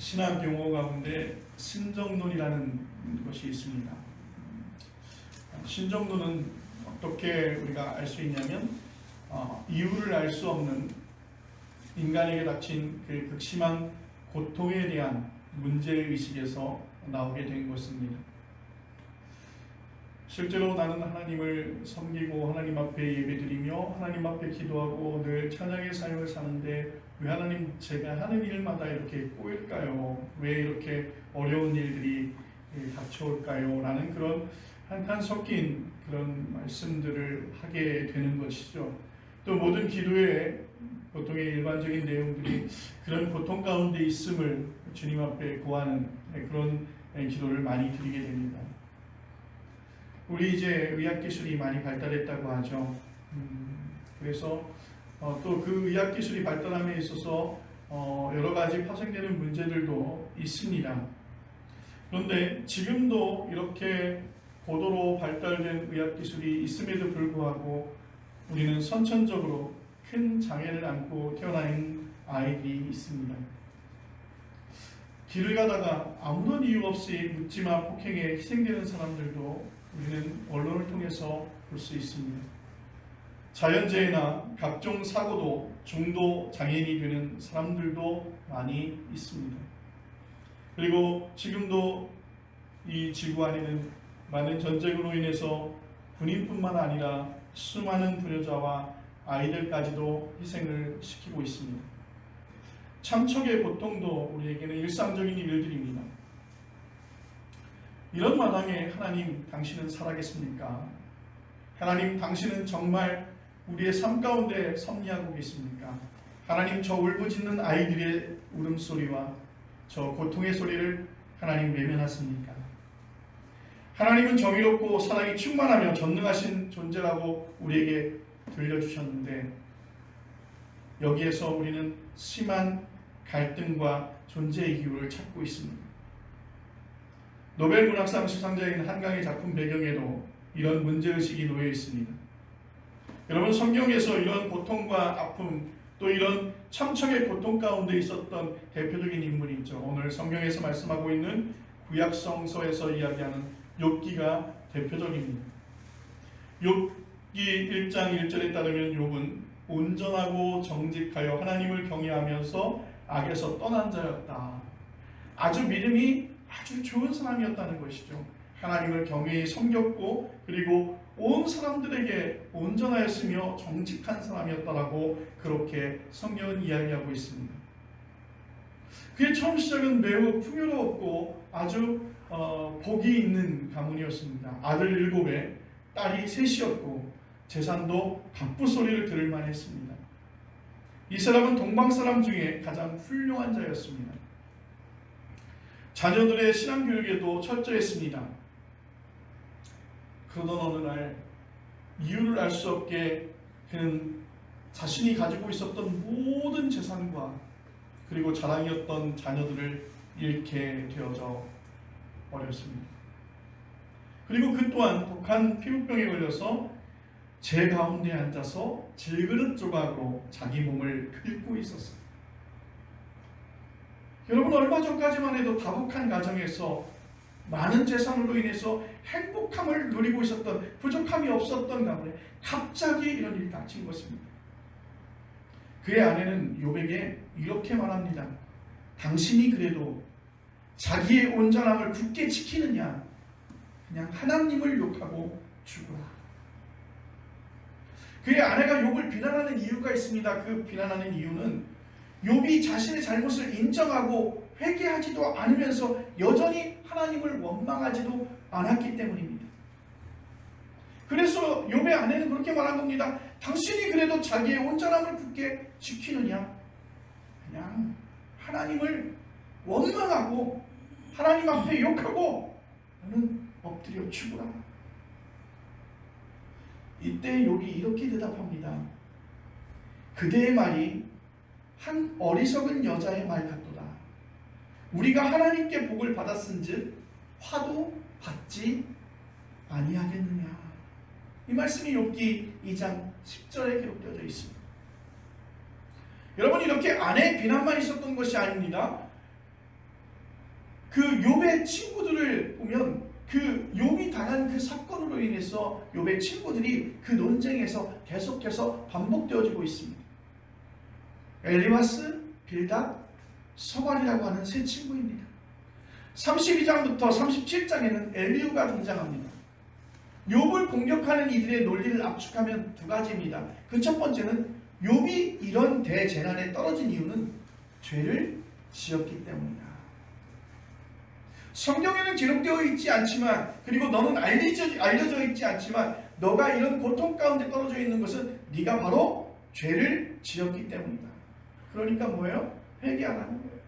신학 용어 가운데 신정론이라는 것이 있습니다. 신정론은 어떻게 우리가 알 수 있냐면 이유를 알 수 없는 인간에게 닥친 그 극심한 고통에 대한 문제의식에서 나오게 된 것입니다. 실제로 나는 하나님을 섬기고 하나님 앞에 예배드리며 하나님 앞에 기도하고 늘 찬양의 삶을 사는데 왜 하나님 제가 하는 일마다 이렇게 꼬일까요? 왜 이렇게 어려운 일들이 닥쳐올까요? 라는 그런 한탄 섞인 그런 말씀들을 하게 되는 것이죠. 또 모든 기도의 보통의 일반적인 내용들이 그런 고통 가운데 있음을 주님 앞에 구하는 그런 기도를 많이 드리게 됩니다. 우리 이제 의학기술이 많이 발달했다고 하죠. 그래서 또 그 의학기술이 발달함에 있어서 여러 가지 파생되는 문제들도 있습니다. 그런데 지금도 이렇게 고도로 발달된 의학기술이 있음에도 불구하고 우리는 선천적으로 큰 장애를 안고 태어난 아이들이 있습니다. 길을 가다가 아무런 이유 없이 묻지마 폭행에 희생되는 사람들도 우리는 언론을 통해서 볼 수 있습니다. 자연재해나 각종 사고도 중도 장애인이 되는 사람들도 많이 있습니다. 그리고 지금도 이 지구 안에는 많은 전쟁으로 인해서 군인뿐만 아니라 수많은 부녀자와 아이들까지도 희생을 시키고 있습니다. 참척의 고통도 우리에게는 일상적인 일들입니다. 이런 마당에 하나님 당신은 살아계십니까? 하나님 당신은 정말 우리의 삶 가운데 섭리하고 계십니까? 하나님 저 울부짖는 아이들의 울음소리와 저 고통의 소리를 하나님 외면하십니까? 하나님은 정의롭고 사랑이 충만하며 전능하신 존재라고 우리에게 들려주셨는데 여기에서 우리는 심한 갈등과 존재의 이유를 찾고 있습니다. 노벨 문학상 수상자인 한강의 작품 배경에도 이런 문제의식이 놓여 있습니다. 여러분, 성경에서 이런 고통과 아픔 또 이런 참척의 고통 가운데 있었던 대표적인 인물이 있죠. 오늘 성경에서 말씀하고 있는 구약성서에서 이야기하는 욥기가 대표적입니다. 욥기 1장 1절에 따르면 욥은 온전하고 정직하여 하나님을 경외하면서 악에서 떠난 자였다. 아주 믿음이 아주 좋은 사람이었다는 것이죠. 하나님을 경외히 섬겼고 그리고 온 사람들에게 온전하였으며 정직한 사람이었다라고 그렇게 성경은 이야기하고 있습니다. 그의 처음 시작은 매우 풍요로웠고 아주 복이 있는 가문이었습니다. 아들 7에 딸이 3이었고 재산도 갑부소리를 들을 만했습니다. 이 사람은 동방사람 중에 가장 훌륭한 자였습니다. 자녀들의 신앙교육에도 철저했습니다. 그러던 어느 날 이유를 알 수 없게 그는 자신이 가지고 있었던 모든 재산과 그리고 자랑이었던 자녀들을 잃게 되어져 버렸습니다. 그리고 그 또한 독한 피부병에 걸려서 제 가운데 앉아서 질그릇 조각으로 자기 몸을 긁고 있었습니다. 여러분, 얼마 전까지만 해도 다복한 가정에서 많은 재산으로 인해서 행복함을 누리고 있었던 부족함이 없었던 가문에 갑자기 이런 일이 닥친 것입니다. 그의 아내는 욥에게 이렇게 말합니다. 당신이 그래도 자기의 온전함을 굳게 지키느냐? 그냥 하나님을 욕하고 죽어라. 그의 아내가 욥을 비난하는 이유가 있습니다. 그 비난하는 이유는 욥이 자신의 잘못을 인정하고 회개하지도 않으면서 여전히 하나님을 원망하지도 않았기 때문입니다. 그래서 욥의 아내는 그렇게 말한 겁니다. 당신이 그래도 자기의 온전함을 굳게 지키느냐? 그냥 하나님을 원망하고 하나님 앞에 욕하고 너는 엎드려 죽으라. 이때 욥이 이렇게 대답합니다. 그대의 말이 한 어리석은 여자의 말 같도다. 우리가 하나님께 복을 받았은즉 화도 받지 아니하겠느냐. 이 말씀이 욥기 2장 10절에 기록되어져 있습니다. 여러분, 이렇게 아내의 비난만 있었던 것이 아닙니다. 그 욥의 친구들을 보면 그 욥이 당한 그 사건으로 인해서 욥의 친구들이 그 논쟁에서 계속해서 반복되어지고 있습니다. 엘리마스, 빌닷, 서발이라고 하는 세 친구입니다. 32장부터 37장에는 엘리후가 등장합니다. 욥을 공격하는 이들의 논리를 압축하면 두 가지입니다. 그 첫 번째는 욥이 이런 대재난에 떨어진 이유는 죄를 지었기 때문이다. 성경에는 기록되어 있지 않지만, 그리고 너는 알려져 있지 않지만, 너가 이런 고통 가운데 떨어져 있는 것은 네가 바로 죄를 지었기 때문이다. 그러니까 뭐예요? 회개하라는 거예요.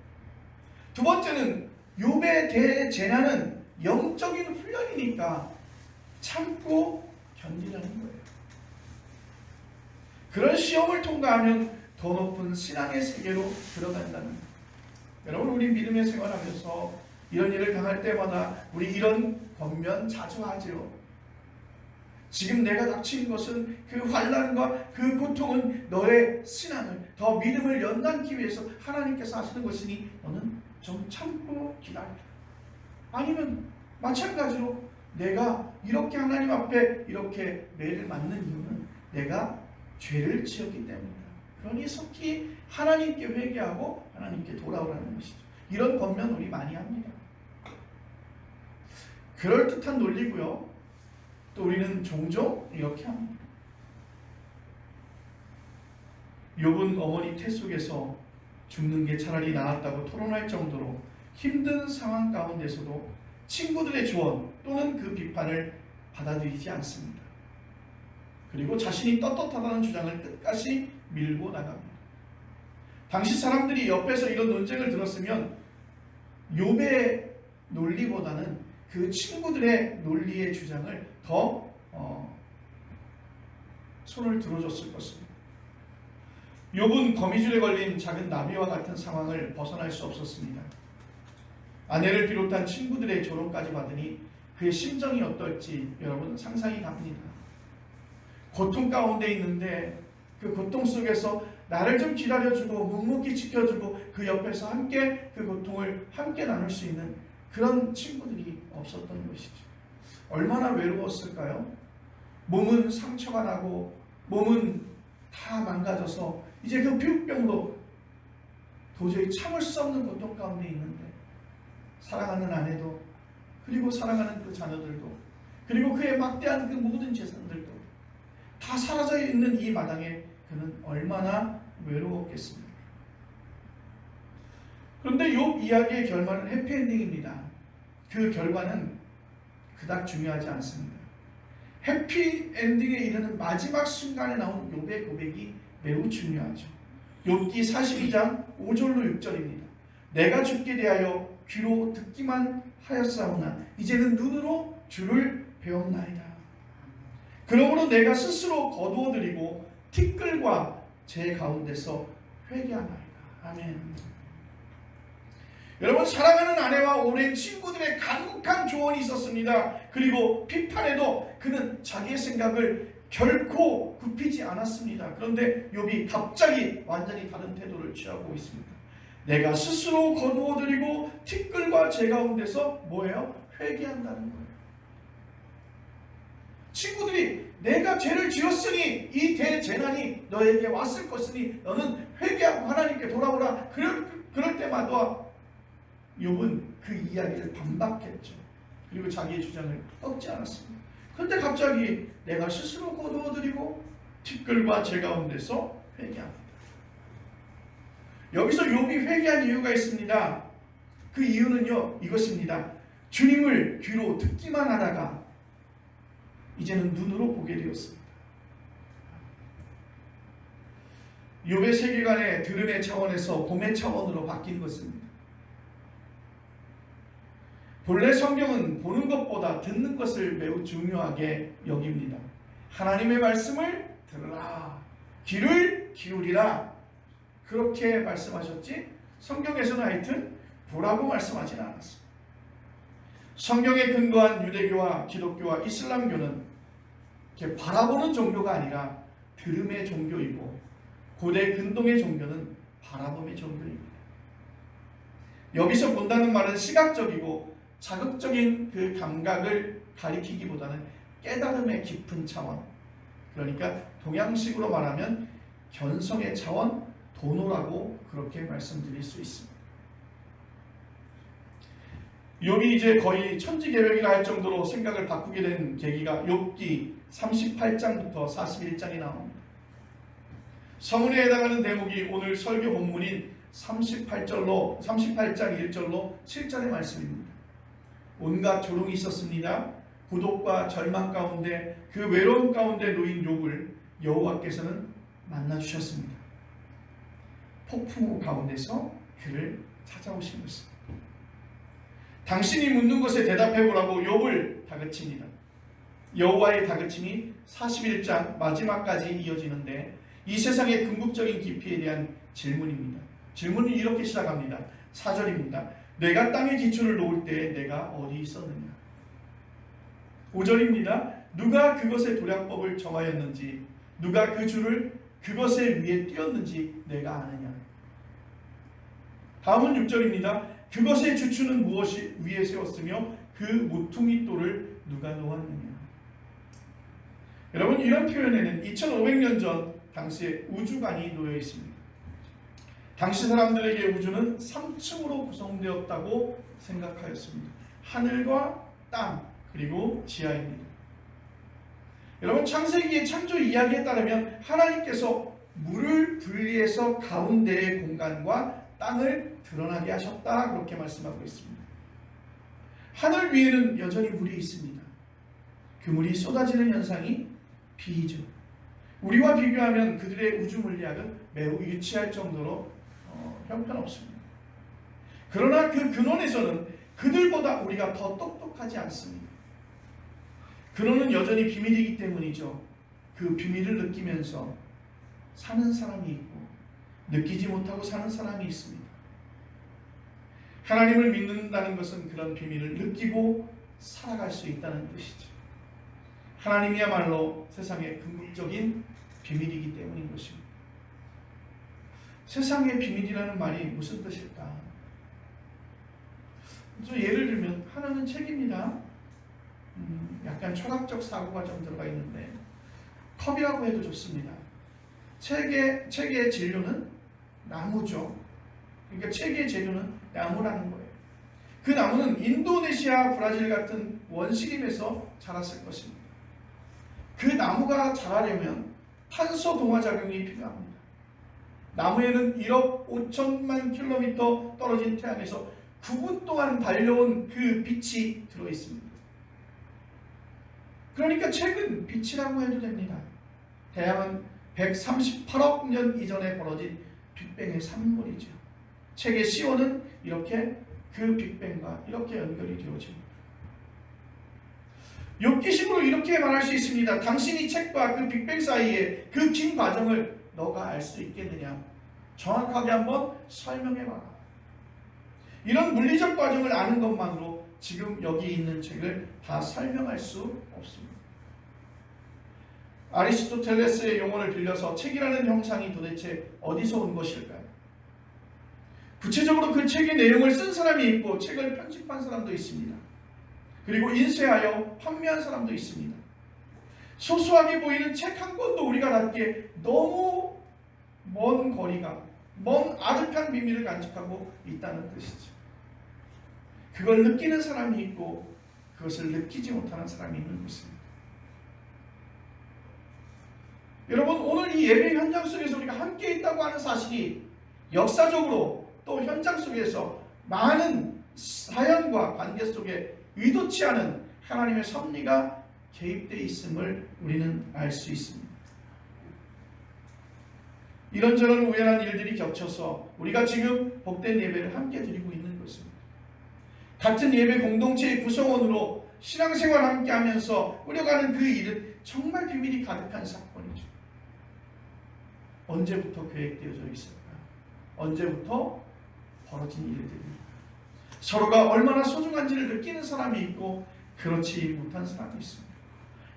두 번째는 욥의 대재난은 영적인 훈련이니까 참고 견디라는 거예요. 그런 시험을 통과하면 더 높은 신앙의 세계로 들어간다는 거예요. 여러분, 우리 믿음의 생활하면서 이런 일을 당할 때마다 우리 이런 권면 자주 하죠. 지금 내가 닥친 것은 그 환난과 그 고통은 너의 신앙을 더 믿음을 연단케 위해서 하나님께서 하시는 것이니 너는 좀 참고 기다리라. 아니면 마찬가지로 내가 이렇게 하나님 앞에 이렇게 매를 맞는 이유는 내가 죄를 지었기 때문이다. 그러니 속히 하나님께 회개하고 하나님께 돌아오라는 것이죠. 이런 권면 우리 많이 합니다. 그럴듯한 논리고요. 또 우리는 종종 이렇게 합니다. 욥은 어머니 태 속에서 죽는 게 차라리 나았다고 토론할 정도로 힘든 상황 가운데서도 친구들의 조언 또는 그 비판을 받아들이지 않습니다. 그리고 자신이 떳떳하다는 주장을 끝까지 밀고 나갑니다. 당시 사람들이 옆에서 이런 논쟁을 들었으면 욥의 논리보다는 그 친구들의 논리의 주장을 더 손을 들어줬을 것입니다. 욥은 거미줄에 걸린 작은 나비와 같은 상황을 벗어날 수 없었습니다. 아내를 비롯한 친구들의 조롱까지 받으니 그의 심정이 어떨지 여러분 상상이 갑니다. 고통 가운데 있는데 그 고통 속에서 나를 좀 기다려주고 묵묵히 지켜주고 그 옆에서 함께 그 고통을 함께 나눌 수 있는 그런 친구들이 없었던 것이죠. 얼마나 외로웠을까요? 몸은 상처가 나고 몸은 다 망가져서 이제 그 비육병으로 도저히 참을 수 없는 고통 가운데 있는데 사랑하는 아내도 그리고 사랑하는 그 자녀들도 그리고 그의 막대한 그 모든 재산들도 다 사라져 있는 이 마당에 그는 얼마나 외로웠겠습니까? 그런데 욥 이야기의 결말은 해피엔딩입니다. 그 결과는 그닥 중요하지 않습니다. 해피엔딩에 이르는 마지막 순간에 나온 욥의 고백이 매우 중요하죠. 욥기 42장 5절로 6절입니다. 내가 주께 대하여 귀로 듣기만 하였사오나 이제는 눈으로 주를 배웠나이다. 그러므로 내가 스스로 거두어드리고 티끌과 제 가운데서 회개하나이다. 아멘. 여러분, 사랑하는 아내와 오랜 친구들의 간곡한 조언이 있었습니다. 그리고 비판에도 그는 자기의 생각을 결코 굽히지 않았습니다. 그런데 욥이 갑자기 완전히 다른 태도를 취하고 있습니다. 내가 스스로 거두어드리고 티끌과 제 가운데서 뭐예요? 회개한다는 거예요. 친구들이 내가 죄를 지었으니 이 대재난이 너에게 왔을 것이니 너는 회개하고 하나님께 돌아오라. 그럴 때마다 욥은 그 이야기를 반박했죠. 그리고 자기의 주장을 꺾지 않았습니다. 그런데 갑자기 내가 스스로 거두어드리고 티끌과 제 가운데서 회개합니다. 여기서 욥이 회개한 이유가 있습니다. 그 이유는요 이것입니다. 주님을 귀로 듣기만 하다가 이제는 눈으로 보게 되었습니다. 욥의 세계관의 들음의 차원에서 봄의 차원으로 바뀐 것입니다. 본래 성경은 보는 것보다 듣는 것을 매우 중요하게 여깁니다. 하나님의 말씀을 들으라, 귀를 기울이라 그렇게 말씀하셨지 성경에서는 하여튼 보라고 말씀하지는 않았습니다. 성경에 근거한 유대교와 기독교와 이슬람교는 이렇게 바라보는 종교가 아니라 들음의 종교이고 고대 근동의 종교는 바라봄의 종교입니다. 여기서 본다는 말은 시각적이고 자극적인 그 감각을 가리키기보다는 깨달음의 깊은 차원, 그러니까 동양식으로 말하면 견성의 차원, 도노라고 그렇게 말씀드릴 수 있습니다. 욥이 이제 거의 천지개벽이라 할 정도로 생각을 바꾸게 된 계기가 욥기 38장부터 41장이 나옵니다. 서문에 해당하는 대목이 오늘 설교 본문인 38장 1절로 7절의 말씀입니다. 온갖 조롱이 있었습니다. 고독과 절망 가운데 그 외로움 가운데 놓인 욥을 여호와께서는 만나주셨습니다. 폭풍우 가운데서 그를 찾아오신 것입니다. 당신이 묻는 것에 대답해보라고 욥을 다그칩니다. 여호와의 다그침이 41장 마지막까지 이어지는데 이 세상의 궁극적인 깊이에 대한 질문입니다. 질문은 이렇게 시작합니다. 4절입니다. 내가 땅에 기초를 놓을 때에 내가 어디 있었느냐. 5절입니다. 누가 그것의 도략법을 정하였는지, 누가 그 줄을 그것의 위에 띄었는지 내가 아느냐. 다음은 6절입니다. 그것의 주추는 무엇이 위에 세웠으며 그 모퉁이 돌을 누가 놓았느냐. 여러분, 이런 표현에는 2500년 전 당시에 우주관이 놓여 있습니다. 당시 사람들에게 우주는 3층으로 구성되었다고 생각하였습니다. 하늘과 땅 그리고 지하입니다. 여러분, 창세기의 창조 이야기에 따르면 하나님께서 물을 분리해서 가운데의 공간과 땅을 드러나게 하셨다, 그렇게 말씀하고 있습니다. 하늘 위에는 여전히 물이 있습니다. 그 물이 쏟아지는 현상이 비이죠. 우리와 비교하면 그들의 우주 물리학은 매우 유치할 정도로 형편없습니다. 그러나 그 근원에서는 그들보다 우리가 더 똑똑하지 않습니다. 근원은 여전히 비밀이기 때문이죠. 그 비밀을 느끼면서 사는 사람이 있고 느끼지 못하고 사는 사람이 있습니다. 하나님을 믿는다는 것은 그런 비밀을 느끼고 살아갈 수 있다는 뜻이죠. 하나님이야말로 세상의 궁극적인 비밀이기 때문인 것입니다. 세상의 비밀이라는 말이 무슨 뜻일까? 예를 들면 하나는 책입니다. 약간 철학적 사고가 좀 들어가 있는데 컵이라고 해도 좋습니다. 책의 재료는 나무죠. 그러니까 책의 재료는 나무라는 거예요. 그 나무는 인도네시아, 브라질 같은 원시림에서 자랐을 것입니다. 그 나무가 자라려면 탄소 동화작용이 필요합니다. 나무에는 1억 5천만 킬로미터 떨어진 태양에서 9분 동안 달려온 그 빛이 들어있습니다. 그러니까 책은 빛이라고 해도 됩니다. 태양은 138억 년 이전에 벌어진 빅뱅의 산물이죠. 책의 시원은 이렇게 그 빅뱅과 이렇게 연결이 되어집니다. 욥기식으로 이렇게 말할 수 있습니다. 당신이 책과 그 빅뱅 사이에 그 긴 과정을 너가 알 수 있겠느냐? 정확하게 한번 설명해봐라. 이런 물리적 과정을 아는 것만으로 지금 여기 있는 책을 다 설명할 수 없습니다. 아리스토텔레스의 용어를 빌려서 책이라는 형상이 도대체 어디서 온 것일까요? 구체적으로 그 책의 내용을 쓴 사람이 있고 책을 편집한 사람도 있습니다. 그리고 인쇄하여 판매한 사람도 있습니다. 소소하게 보이는 책 한 권도 우리가 닿기에 너무 먼 거리가, 먼 아득한 비밀을 간직하고 있다는 뜻이죠. 그걸 느끼는 사람이 있고 그것을 느끼지 못하는 사람이 있는 것입니다. 여러분, 오늘 이 예배 현장 속에서 우리가 함께 있다고 하는 사실이 역사적으로 또 현장 속에서 많은 사연과 관계 속에 의도치 않은 하나님의 섭리가 개입되어 있음을 우리는 알 수 있습니다. 이런저런 우연한 일들이 겹쳐서 우리가 지금 복된 예배를 함께 드리고 있는 것입니다. 같은 예배 공동체의 구성원으로 신앙생활 함께 하면서 꾸려가는 그 일은 정말 비밀이 가득한 사건이죠. 언제부터 계획되어져 있을까? 언제부터 벌어진 일들입니다. 서로가 얼마나 소중한지를 느끼는 사람이 있고 그렇지 못한 사람이 있습니다.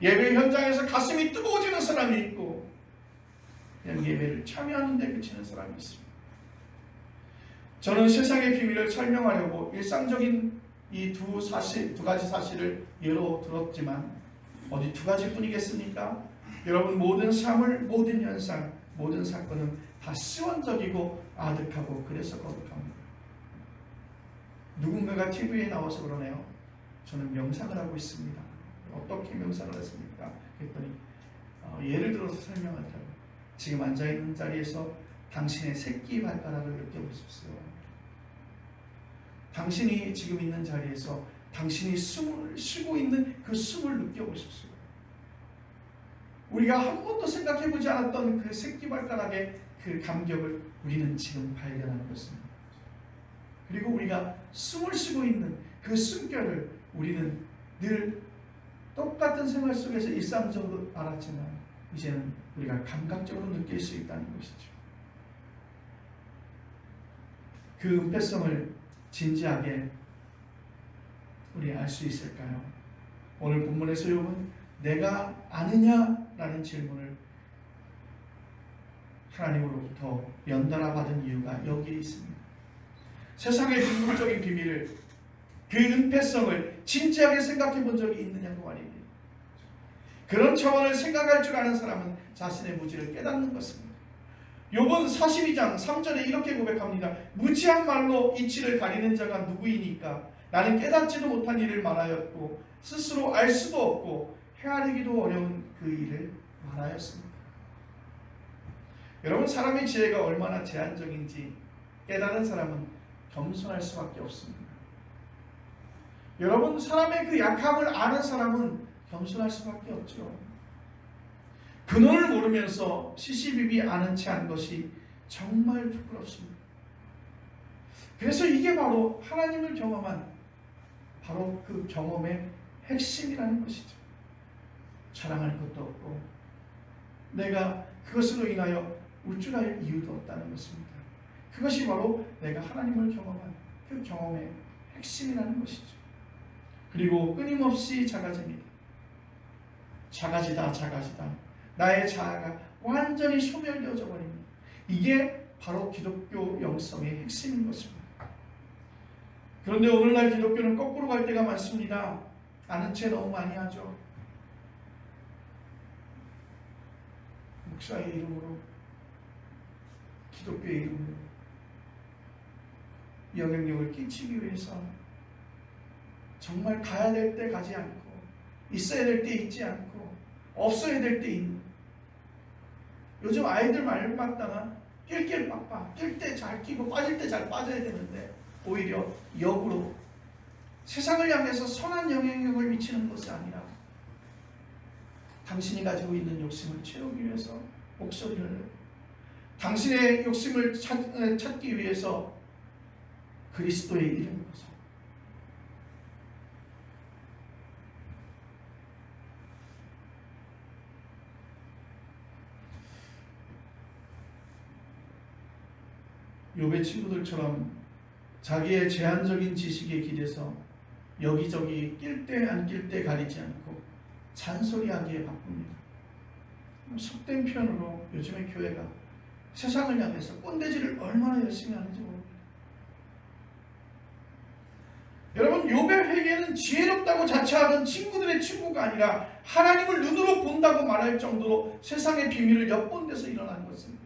예배 현장에서 가슴이 뜨거워지는 사람이 있고 그냥 예배를 참여하는 데 그치는 사람이 있습니다. 저는 세상의 비밀을 설명하려고 일상적인 이 두 가지 사실을 예로 들었지만 어디 두 가지뿐이겠습니까? 여러분, 모든 사물, 모든 현상, 모든 사건은 다 시원적이고 아득하고 그래서 거룩합니다. 누군가가 TV에 나와서 그러네요. 저는 명상을 하고 있습니다. 어떻게 명상을 했습니까? 그랬더니 예를 들어서 설명하더라고요. 지금 앉아있는 자리에서 당신의 새끼 발가락을 느껴보십시오. 당신이 지금 있는 자리에서 당신이 숨을 쉬고 있는 그 숨을 느껴보십시오. 우리가 한 번도 생각해보지 않았던 그 새끼 발가락의 그 감격을 우리는 지금 발견하는 것입니다. 그리고 우리가 숨을 쉬고 있는 그 숨결을 우리는 늘 똑같은 생활 속에서 일상적으로 알았지만 이제는 우리가 감각적으로 느낄 수 있다는 것이죠. 그 은폐성을 진지하게 우리 알 수 있을까요? 오늘 본문에서 욥은 내가 아느냐라는 질문을 하나님으로부터 연달아 받은 이유가 여기에 있습니다. 세상의 궁극적인 비밀을, 그 은폐성을 진지하게 생각해 본 적이 있느냐고 말입니다. 그런 차원을 생각할 줄 아는 사람은 자신의 무지를 깨닫는 것입니다. 욥은 42장 3절에 이렇게 고백합니다. 무지한 말로 이치를 가리는 자가 누구이니까 나는 깨닫지도 못한 일을 말하였고 스스로 알 수도 없고 헤아리기도 어려운 그 일을 말하였습니다. 여러분, 사람의 지혜가 얼마나 제한적인지 깨달은 사람은 겸손할 수밖에 없습니다. 여러분, 사람의 그 약함을 아는 사람은 겸손할 수밖에 없죠. 근원을 모르면서 시시비비 아는 채 한 것이 정말 부끄럽습니다. 그래서 이게 바로 하나님을 경험한 바로 그 경험의 핵심이라는 것이죠. 자랑할 것도 없고 내가 그것으로 인하여 우쭐할 이유도 없다는 것입니다. 그것이 바로 내가 하나님을 경험한 그 경험의 핵심이라는 것이죠. 그리고 끊임없이 작아집니다. 작아지다. 나의 자아가 완전히 소멸되어져 버립니다. 이게 바로 기독교 영성의 핵심인 것입니다. 그런데 오늘날 기독교는 거꾸로 갈 때가 많습니다. 아는 채 너무 많이 하죠. 목사의 이름으로, 기독교의 이름으로 영향력을 끼치기 위해서 정말 가야 될 때 가지 않고 있어야 될 때 있지 않고 없어야 될 때 있는, 요즘 아이들 말 맞다가 낄낄빡빡, 낄 때 잘 끼고 빠질 때 잘 빠져야 되는데 오히려 역으로 세상을 향해서 선한 영향력을 미치는 것이 아니라 당신이 가지고 있는 욕심을 채우기 위해서 목소리를 내고 당신의 욕심을 찾기 위해서 그리스도의 이름을 벗어 욥의 친구들처럼 자기의 제한적인 지식에 기대서 여기저기 낄 때 안 낄 때 가리지 않고 잔소리하기에 바쁩니다. 속된 표현으로 요즘의 교회가 세상을 향해서 꼰대질을 얼마나 열심히 하는지 모릅니다. 여러분, 욥의 회개는 지혜롭다고 자처하던 친구들의 친구가 아니라 하나님을 눈으로 본다고 말할 정도로 세상의 비밀을 엿본 데서 일어난 것입니다.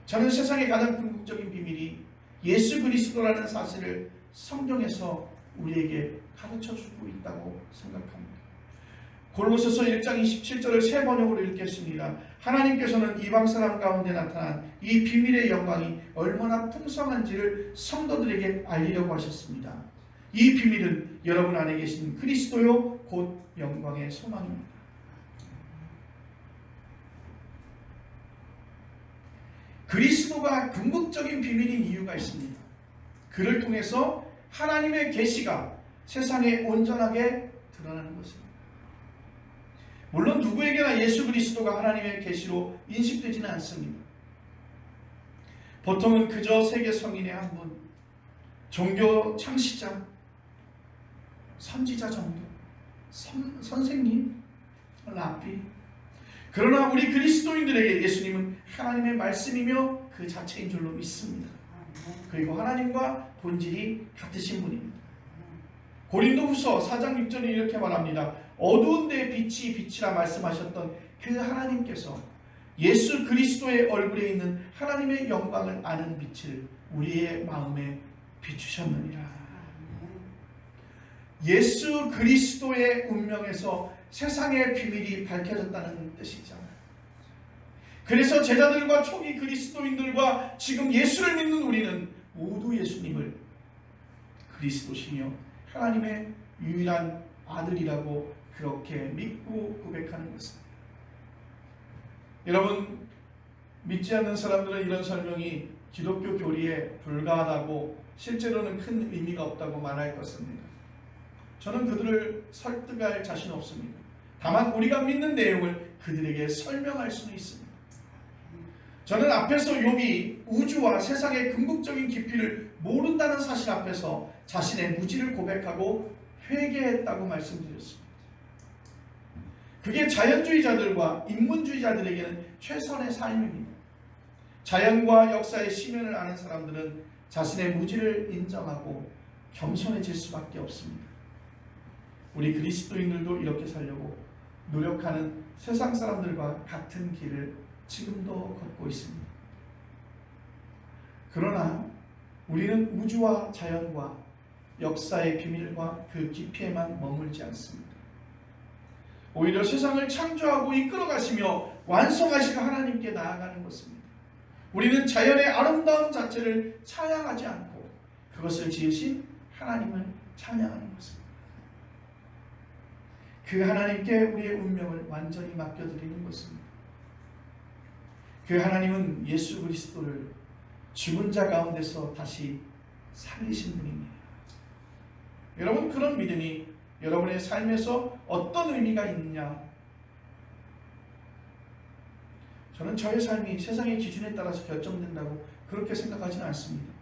저는 세상의 가장 궁극적인 비밀이 예수 그리스도라는 사실을 성경에서 우리에게 가르쳐주고 있다고 생각합니다. 골로새서 1장 27절을 새 번역으로 읽겠습니다. 하나님께서는 이방 사람 가운데 나타난 이 비밀의 영광이 얼마나 풍성한지를 성도들에게 알리려고 하셨습니다. 이 비밀은 여러분 안에 계신 그리스도요 곧 영광의 소망입니다. 그리스도가 궁극적인 비밀인 이유가 있습니다. 그를 통해서 하나님의 계시가 세상에 온전하게 드러나는 것입니다. 물론 누구에게나 예수 그리스도가 하나님의 계시로 인식되지는 않습니다. 보통은 그저 세계 성인의 한 분, 종교 창시자, 선지자 정도, 선생님, 랍비. 그러나 우리 그리스도인들에게 예수님은 하나님의 말씀이며 그 자체인 줄로 믿습니다. 그리고 하나님과 본질이 같으신 분입니다. 고린도후서 4장 6절에 이렇게 말합니다. 어두운 데에 빛이 빛이라 말씀하셨던 그 하나님께서 예수 그리스도의 얼굴에 있는 하나님의 영광을 아는 빛을 우리의 마음에 비추셨느니라. 예수 그리스도의 운명에서 세상의 비밀이 밝혀졌다는 뜻이잖아요. 그래서 제자들과 초기 그리스도인들과 지금 예수를 믿는 우리는 모두 예수님을 그리스도시며 하나님의 유일한 아들이라고 그렇게 믿고 고백하는 것입니다. 여러분, 믿지 않는 사람들은 이런 설명이 기독교 교리에 불과하다고 실제로는 큰 의미가 없다고 말할 것입니다. 저는 그들을 설득할 자신 없습니다. 다만 우리가 믿는 내용을 그들에게 설명할 수는 있습니다. 저는 앞에서 욥이 우주와 세상의 궁극적인 깊이를 모른다는 사실 앞에서 자신의 무지를 고백하고 회개했다고 말씀드렸습니다. 그게 자연주의자들과 인문주의자들에게는 최선의 삶입니다. 자연과 역사의 심연을 아는 사람들은 자신의 무지를 인정하고 겸손해질 수밖에 없습니다. 우리 그리스도인들도 이렇게 살려고 노력하는 세상 사람들과 같은 길을 지금도 걷고 있습니다. 그러나 우리는 우주와 자연과 역사의 비밀과 그 깊이에만 머물지 않습니다. 오히려 세상을 창조하고 이끌어가시며 완성하시고 하나님께 나아가는 것입니다. 우리는 자연의 아름다움 자체를 찬양하지 않고 그것을 지으신 하나님을 찬양하는 것입니다. 그 하나님께 우리의 운명을 완전히 맡겨드리는 것입니다. 그 하나님은 예수 그리스도를 죽은 자 가운데서 다시 살리신 분입니다. 여러분, 그런 믿음이 여러분의 삶에서 어떤 의미가 있느냐? 저는 저의 삶이 세상의 기준에 따라서 결정된다고 그렇게 생각하지는 않습니다.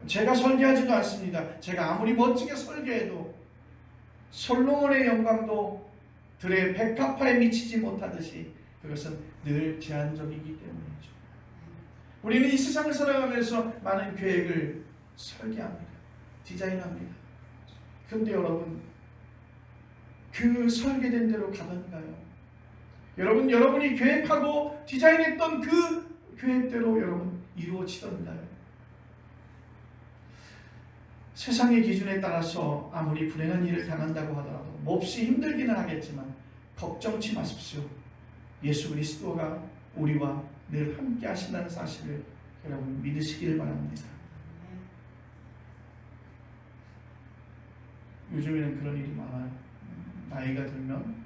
제가 설계하지도 않습니다. 제가 아무리 멋지게 설계해도 솔로몬의 영광도 들의 백합화에 미치지 못하듯이 그것은 늘 제한적이기 때문이죠. 우리는 이 세상을 살아가면서 많은 계획을 설계합니다. 디자인합니다. 그런데 여러분, 그 설계된 대로 가던가요? 여러분이 계획하고 디자인했던 그 계획대로 여러분 이루어지던가요? 세상의 기준에 따라서 아무리 불행한 일을 당한다고 하더라도 몹시 힘들기는 하겠지만 걱정치 마십시오. 예수 그리스도가 우리와 늘 함께 하신다는 사실을 여러분 믿으시길 바랍니다. 요즘에는 그런 일이 많아요. 나이가 들면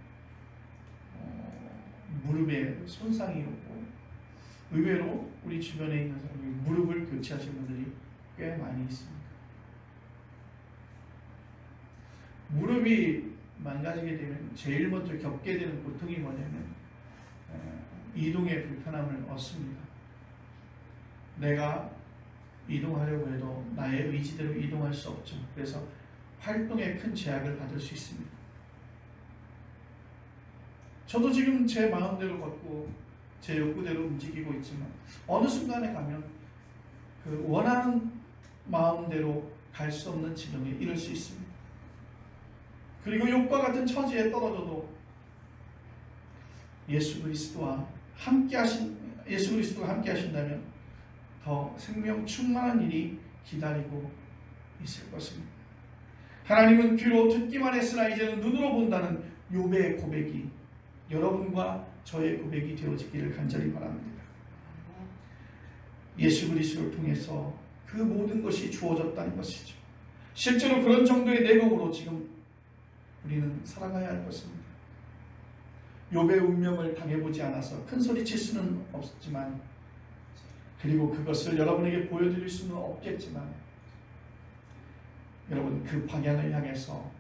무릎에 손상이 오고 의외로 우리 주변에 있는 사람이 무릎을 교체하신 분들이 꽤 많이 있습니다. 무릎이 망가지게 되면 제일 먼저 겪게 되는 고통이 뭐냐면 이동의 불편함을 얻습니다. 내가 이동하려고 해도 나의 의지대로 이동할 수 없죠. 그래서 활동에 큰 제약을 받을 수 있습니다. 저도 지금 제 마음대로 걷고 제 욕구대로 움직이고 있지만 어느 순간에 가면 그 원하는 마음대로 갈 수 없는 지경에 이를 수 있습니다. 그리고 욕과 같은 처지에 떨어져도 예수 그리스도가 함께 하신다면 더 생명 충만한 일이 기다리고 있을 것입니다. 하나님은 귀로 듣기만 했으나 이제는 눈으로 본다는 욥의 고백이 여러분과 저의 고백이 되어지기를 간절히 바랍니다. 예수 그리스도를 통해서 그 모든 것이 주어졌다는 것이죠. 실제로 그런 정도의 내공으로 지금 우리는 살아가야 할 것입니다. 욥의 운명을 당해보지 않아서 큰 소리 칠 수는 없지만, 그리고 그것을 여러분에게 보여드릴 수는 없겠지만, 여러분 그 방향을 향해서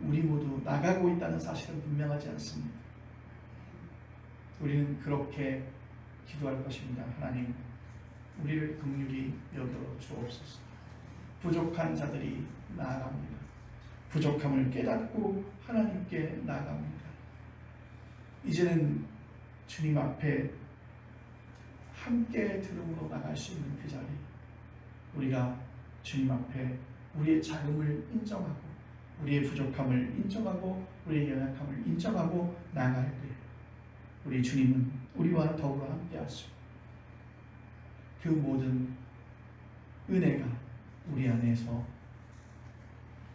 우리 모두 나가고 있다는 사실은 분명하지 않습니다. 우리는 그렇게 기도할 것입니다. 하나님, 우리를 긍휼히 여겨 주옵소서. 부족한 자들이 나아갑니다. 부족함을 깨닫고 하나님께 나아갑니다. 이제는 주님 앞에 함께 들음으로 나갈 수 있는 그 자리, 우리가 주님 앞에 우리의 자금을 인정하고 우리의 부족함을 인정하고 우리의 연약함을 인정하고 나갈 때 우리 주님은 우리와 더불어 함께 하시고 그 모든 은혜가 우리 안에서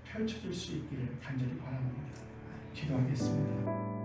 펼쳐질 수 있기를 간절히 바랍니다. 기도하겠습니다.